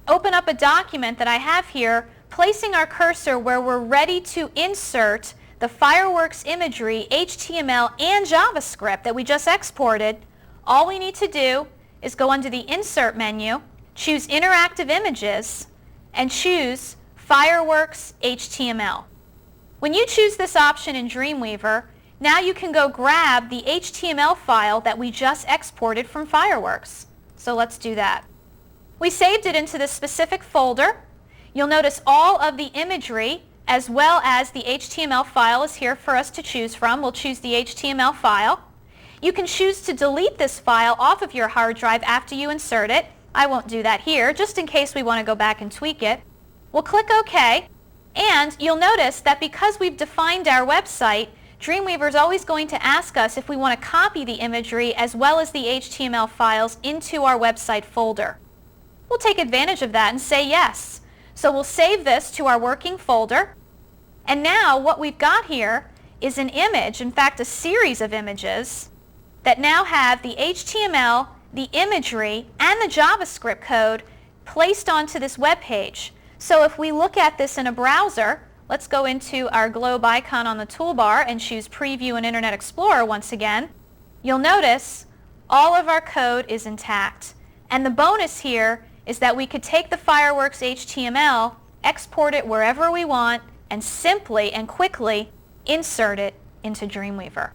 open up a document that I have here, placing our cursor where we're ready to insert the fireworks imagery, HTML, and JavaScript that we just exported. All we need to do is go under the Insert menu, choose Interactive Images, and choose Fireworks HTML. When you choose this option in Dreamweaver, now you can go grab the HTML file that we just exported from Fireworks. So let's do that. We saved it into this specific folder. You'll notice all of the imagery as well as the HTML file is here for us to choose from. We'll choose the HTML file. You can choose to delete this file off of your hard drive after you insert it. I won't do that here, just in case we want to go back and tweak it. We'll click OK, and you'll notice that because we've defined our website, Dreamweaver is always going to ask us if we want to copy the imagery as well as the HTML files into our website folder. We'll take advantage of that and say yes. So we'll save this to our working folder. And now what we've got here is an image, in fact a series of images, that now have the HTML, the imagery, and the JavaScript code placed onto this web page. So if we look at this in a browser, let's go into our globe icon on the toolbar and choose Preview in Internet Explorer once again. You'll notice all of our code is intact. And the bonus here is that we could take the Fireworks HTML, export it wherever we want, and simply and quickly insert it into Dreamweaver.